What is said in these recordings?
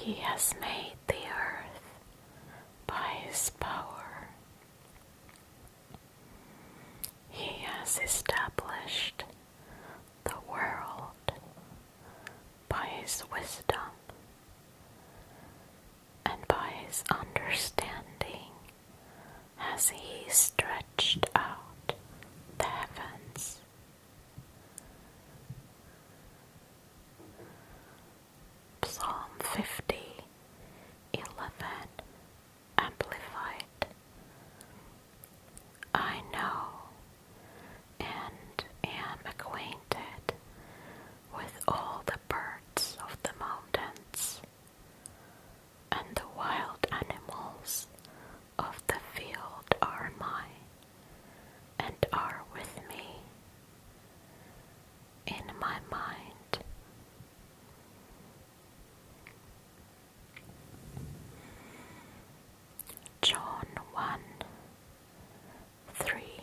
He has made the earth by his power. He has established the world by his wisdom, and by his understanding has he stretched out the heavens. Psalm 50:11 Amplified. I know and am acquainted with all the birds of the mountains, and the wild animals of the field are mine, and are with me in my mind. John 1:3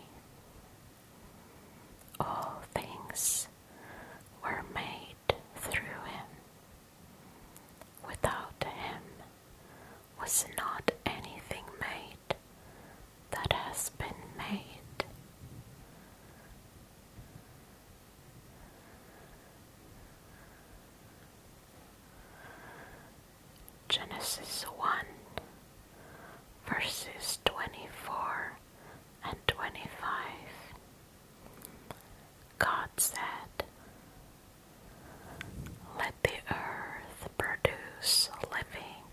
All things were made through him. Without him was not anything made that has been made. Genesis 1 verses 24 and 25. God said, "Let the earth produce living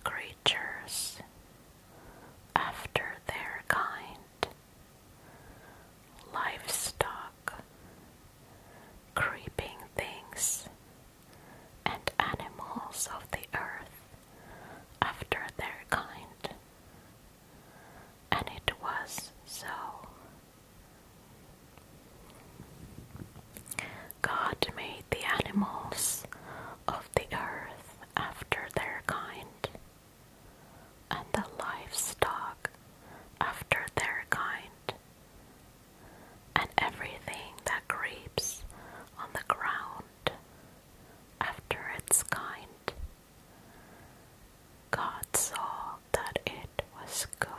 creatures after their kind, livestock, creeping things, and animals of the earth after their kind." And it was so. God made the animals of the earth after their kind, and the livestock after their kind, and everything that creeps on the ground after its kind. God saw that it was good.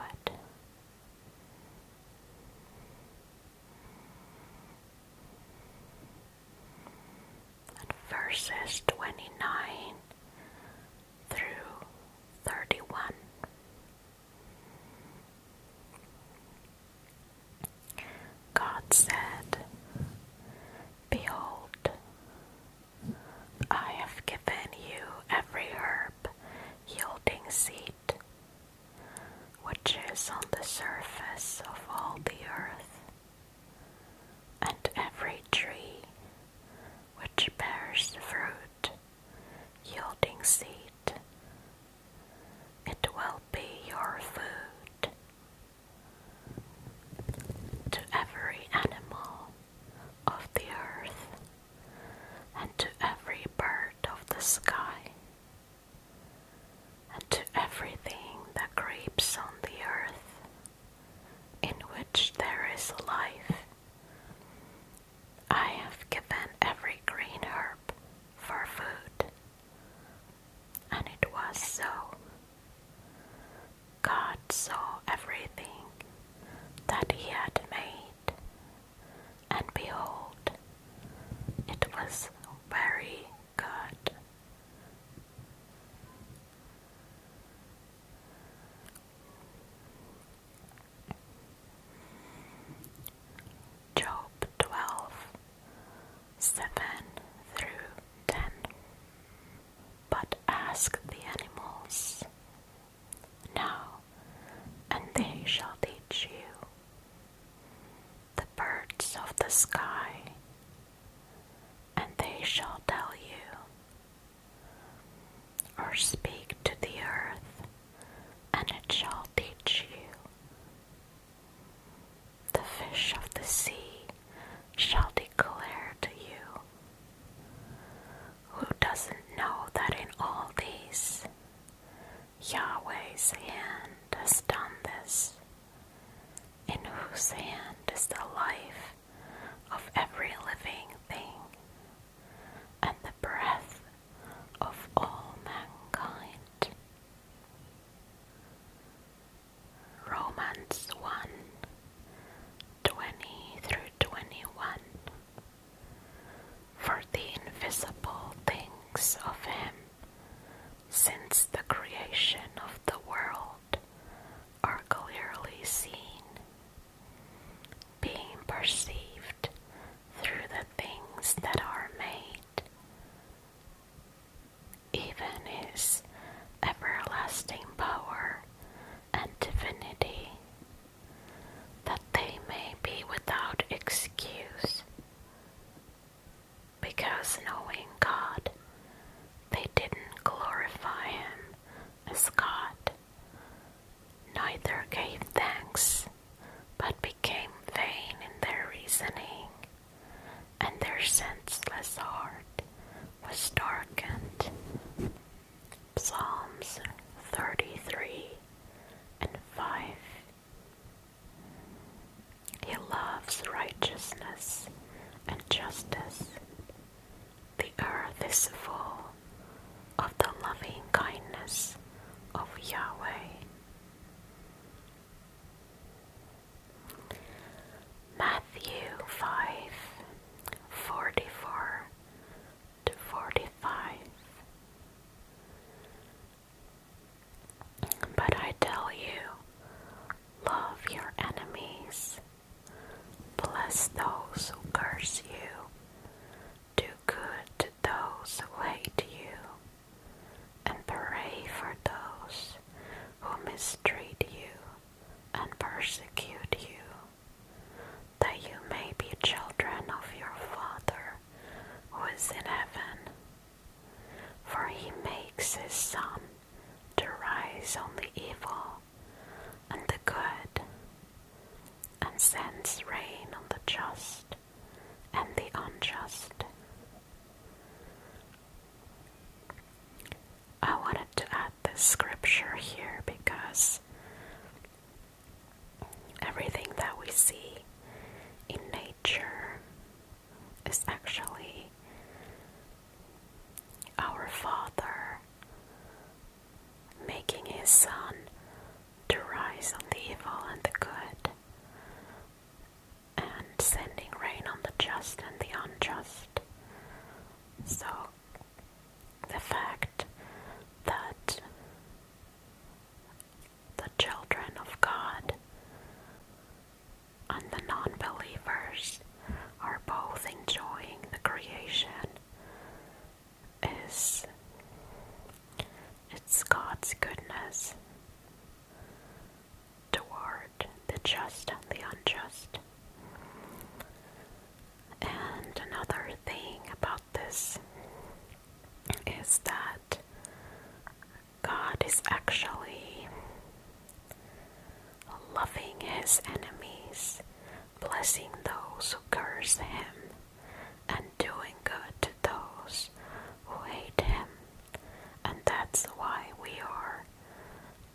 And verses 29 through 31. God said, "Behold, I have given you every herb yielding seed, which is on the surface of all the earth, and every tree which bears fruit yielding seed. It will be your food. To every animal of the earth, and to every bird of the sky, and to everything that creeps on the earth, in which there is life, I have given every green herb for food." And it was so. God saw everything that he had made, and behold, it was very good. Job 12:7 through 10. But ask the animals now, and they shall teach you, the birds of the sky, and they shall tell you, or speak to the earth, and it shall teach you. The fish of the sea shall declare to you. Who doesn't know that in all these Yahweh's hand has done this, in whose hand is the life of every living thing, and the breath of all mankind? was God, neither gave thanks, but became vain in their reasoning, and their senseless heart was darkened. Psalms 33 and 5. He loves righteousness and justice. The earth is full of the loving kindness of Yahweh. Matthew 5:44-45. But I tell you, love your enemies, bless those who curse you, do good to those who hate you, and pray for those who mistreat you and persecute you, that you may be children of your Father who is in heaven. For he makes his sun to rise on the evil and the good, and sends rain on the just and the unjust. I wanted to add this scripture here because everything that we see in nature is actually our Father making his sun to rise on the evil and the good, and sending rain on the just and the unjust. So the fact that the children of God and the non-believers are both enjoying the creation it's God's goodness toward the just and the unjust. And another thing about this is that God is actually loving his enemies, blessing those who curse him, and doing good to those who hate him. And that's why we are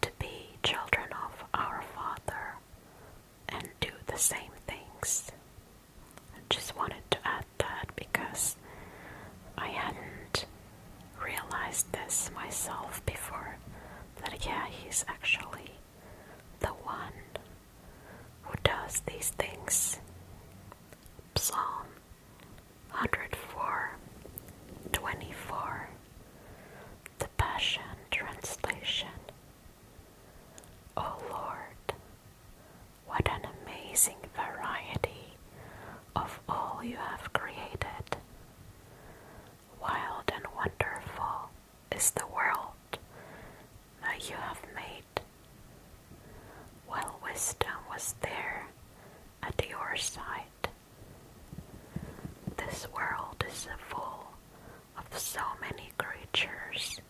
to be children of our Father and do the same things. I just wanted to add that because I hadn't realized this myself before, that yeah, he's actually the one who does these things. Psalm 104:24, the Passion Translation. O Lord, what an amazing variety of all you have created. Wild and wonderful is the world that you have made. While wisdom was there at your side, this world is full of so many creatures,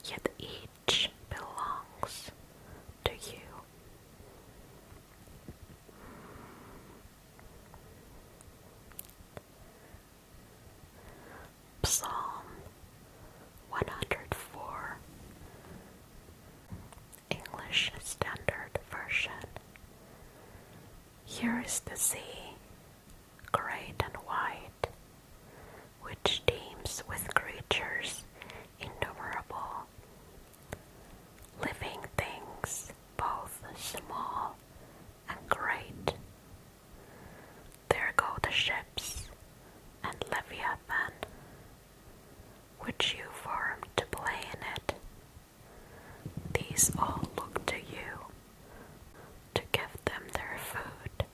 yet each belongs to you. Psalm 104, English Standard Version. Here is the sea, great and wide, which teems with creatures innumerable, living things both small and great. There go the ships and Leviathan, which you formed to play in it. These all look to you to give them their food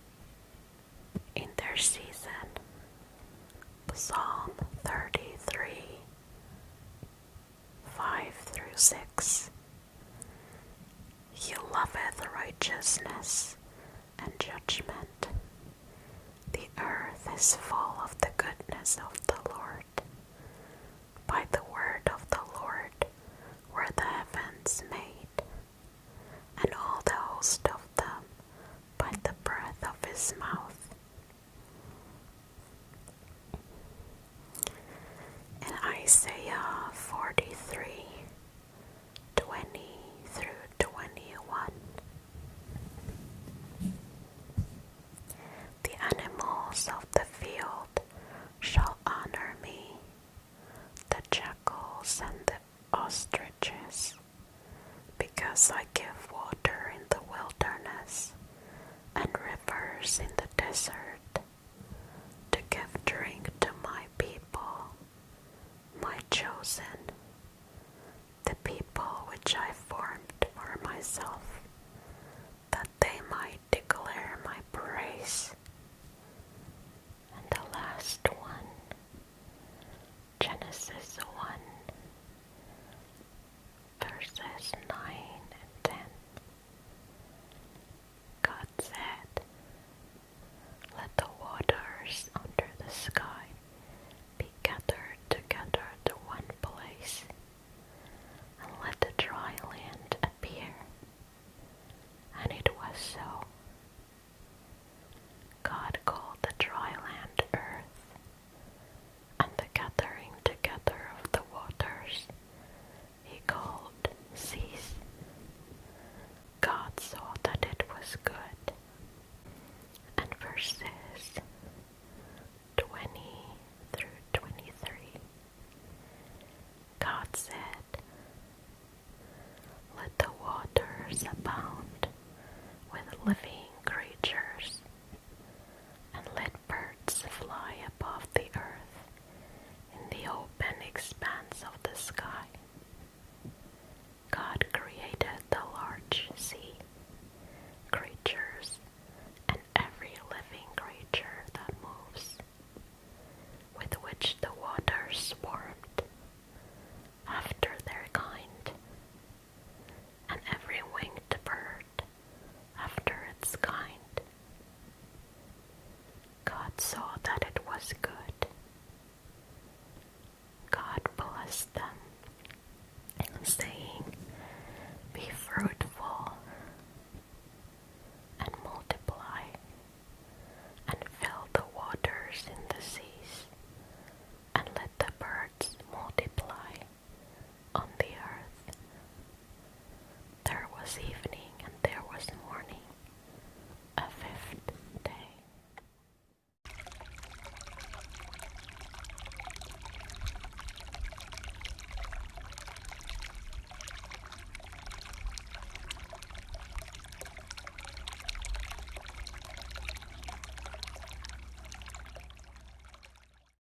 in their season. Psalm 33, 5-6. He loveth righteousness and judgment. The earth is full of the goodness of the Lord. By the word of the Lord were the heavens made. as I give water in the wilderness and rivers in the desert, to give drink to my people, my chosen, the people which I formed for myself.